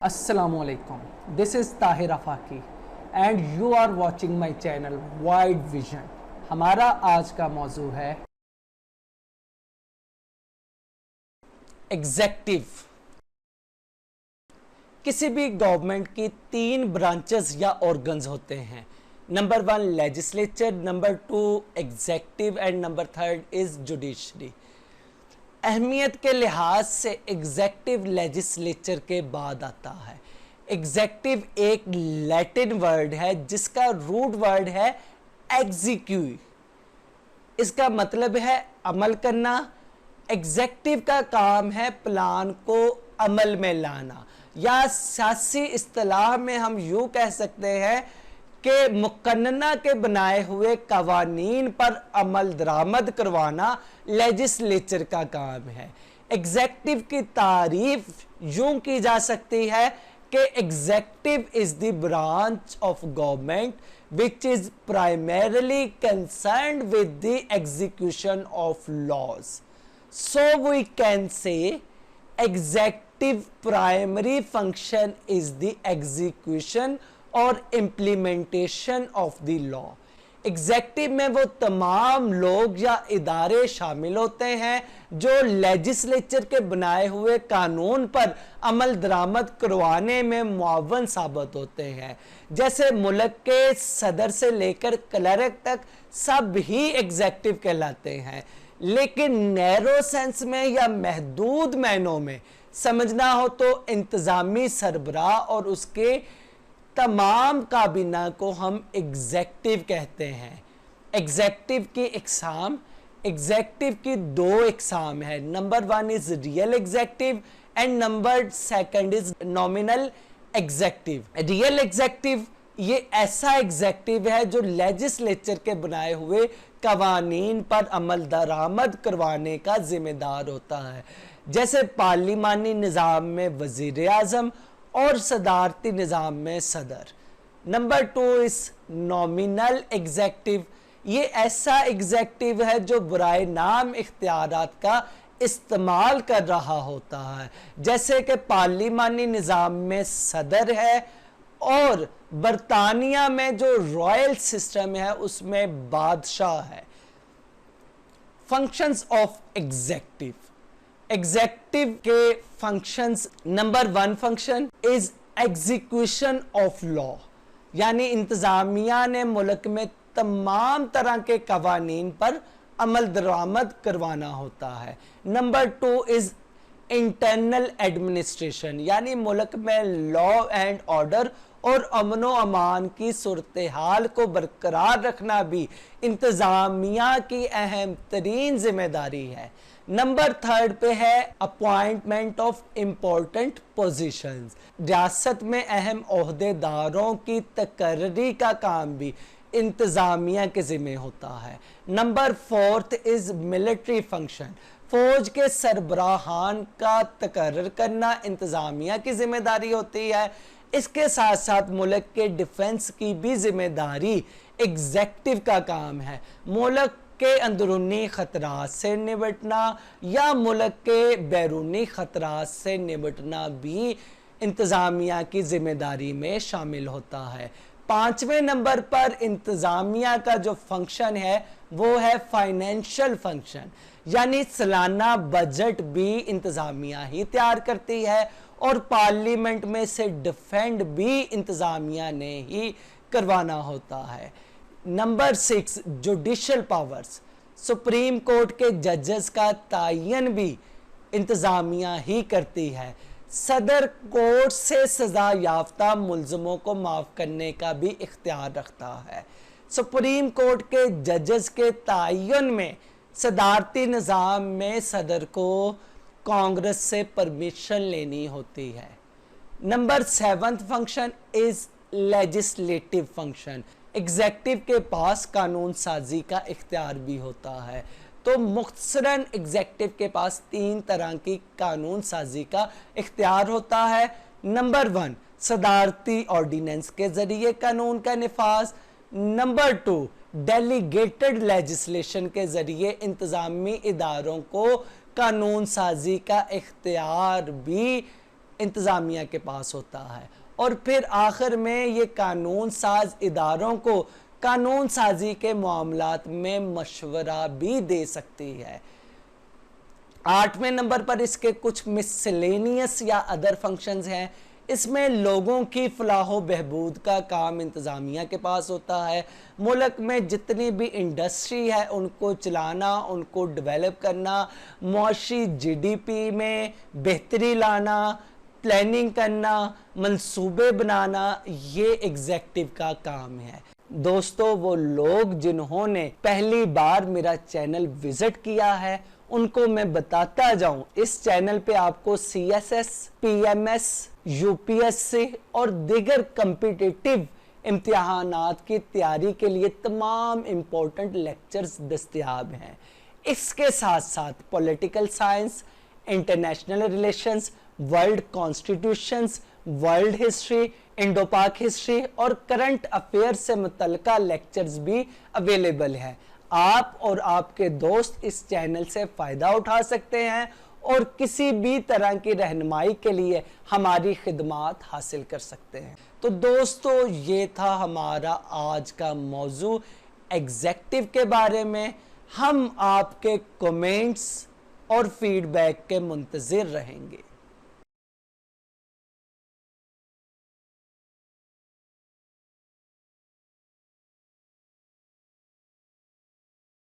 Assalamualaikum. This is Tahir Afaki and you are watching my channel Wide Vision. हमारा आज का मौजू है एग्जेक्टिव। किसी भी गवर्नमेंट की 3 ब्रांचेस या ऑर्गन्स होते हैं। Number 1 legislature, number 2 executive and number 3 is judiciary. अहमियत के लिहाज से एग्जेक्टिव लेजिस्लेचर के बाद आता है। एग्जेक्टिव एक लैटिन वर्ड है जिसका रूट वर्ड है एग्जीक्यूट। इसका मतलब है अमल करना। एग्जेक्टिव का काम है प्लान को अमल में लाना, या सियासी इस्तिलाह में हम यूँ कह सकते हैं कि मुकन्ना के बनाए हुए कवानीन पर अमल दरामद करवाना लेजिस्लेचर का काम है। एग्जेक्टिव की तारीफ यूं की जा सकती है कि executive is the branch of government which is primarily concerned with the execution of laws. So we can say executive primary function is the execution और implementation of the law. Executive में वो तमाम लोग या इदारे शामिल होते हैं जो लेजिस्लेचर के बनाए हुए कानून पर अमल दरामद करवाने में मुआवन साबित होते हैं। जैसे मुल्क के सदर से लेकर क्लर्क तक सब ही एग्जेक्टिव कहलाते हैं, लेकिन नैरो सेंस में या महदूद मायनों में समझना हो तो इंतजामी सरबराह और उसके तमाम काबिना को हम एग्जेक्टिव कहते हैं। एग्जेक्टिव की इकसाम, एग्जेक्टिव की 2 इकसाम है। Number 1 is real executive and number 2 is nominal executive. Real executive ये ऐसा एग्जेक्टिव है जो लेजिस्लेचर के बनाए हुए कवानीन पर अमल दरामद करवाने का जिम्मेदार होता है। जैसे पार्लिमानी निज़ाम में वज़ीर आज़म और सदारती निज़ाम में सदर। नंबर 2 इस नॉमिनल एग्जेक्टिव। ये ऐसा एग्जेक्टिव है जो बराए नाम इख्तियारात का इस्तेमाल कर रहा होता है। जैसे कि पार्लिमानी निज़ाम में सदर है और बरतानिया में जो रॉयल सिस्टम है उसमें बादशाह है। Functions of executive. एग्जेक्टिव के functions, number 1 function is execution of law, यानी इंतजामिया ने मुल्क में तमाम तरह के कवानीन पर अमल दरामद करवाना होता है। नंबर 2 इज इंटरनल एडमिनिस्ट्रेशन, यानी मुल्क में लॉ एंड ऑर्डर और अमन व अमान की सूरत हाल को बरकरार रखना भी इंतजामिया की अहम तरीन जिम्मेदारी है। नंबर 3 पे है अपॉइंटमेंट ऑफ इम्पोर्टेंट पोजीशंस। रियासत में अहम ओहदेदारों की तकर्री का काम भी इंतजामिया के जिम्मे होता है। Number 4 is military function. फौज के सरबराहान का तकर्रर करना इंतजामिया की जिम्मेदारी होती है। इसके साथ साथ मुल्क के डिफेंस की भी जिम्मेदारी एग्जेक्टिव का काम है। मुल्क के अंदरूनी ख़तरात से निपटना या मुल्क के बैरूनी ख़तरात से निपटना भी इंतज़ामिया की ज़िम्मेदारी में शामिल होता है। 5वें नंबर पर इंतज़ामिया का जो फंक्शन है वो है फाइनेंशियल फंक्शन, यानी सालाना बजट भी इंतज़ामिया ही तैयार करती है और पार्लियामेंट में से डिफेंड भी इंतज़ामिया ने ही करवाना होता है। Number 6 judicial powers. Supreme court के जजेस का तयन भी इंतज़ामिया ही करती है। सदर कोर्ट से सज़ा याफ्ता मुल्ज़मों को माफ़ करने का भी इख्तियार रखता है। सुप्रीम कोर्ट के जजेस के तयन में सदारती निज़ाम में सदर को कांग्रेस से परमिशन लेनी होती है। Number 7 function is legislative function. Executive के पास कानून साजी का इख्तियार भी होता है। तो मुख्तसरन एग्जेक्टिव के पास 3 तरह की कानून साजी का इख्तियार होता है। नंबर 1 सदारती ऑर्डिनेंस के ज़रिए कानून का निफाज। नंबर 2 डेलीगेटेड लेजिस्लेशन के ज़रिए इंतज़ामी इदारों को कानून साजी का इख्तियार भी इंतज़ामिया के पास होता है, और फिर आखिर में ये कानून साज इदारों को कानून साजी के मामलात में मशवरा भी दे सकती है। 8वें नंबर पर इसके कुछ मिसलेनियस या अदर फंक्शंस हैं। इसमें लोगों की फलाह बहबूद का काम इंतज़ामिया के पास होता है। मुल्क में जितनी भी इंडस्ट्री है उनको चलाना, उनको डेवलप करना, मुआशी GDP में बेहतरी लाना, प्लानिंग करना, मंसूबे बनाना, ये एग्जेक्टिव का काम है। दोस्तों, वो लोग जिन्होंने पहली बार मेरा चैनल विजिट किया है उनको मैं बताता जाऊं, इस चैनल पे आपको CSS, PMS, UPSC और दीगर कम्पिटिटिव इम्तिहानात की तैयारी के लिए तमाम इम्पोर्टेंट लेक्चर्स दस्तयाब हैं। इसके साथ साथ political science, international relations, world constitutions, world history, Indo पाक हिस्ट्री और करंट अफेयर से मुतल्लिका लेक्चर्स भी अवेलेबल हैं। आप और आपके दोस्त इस चैनल से फ़ायदा उठा सकते हैं और किसी भी तरह की रहनुमाई के लिए हमारी खिदमात हासिल कर सकते हैं। तो दोस्तों, ये था हमारा आज का मौजू एग्जेक्टिव के बारे में। हम आपके कमेंट्स और फीडबैक के मुंतज़िर रहेंगे।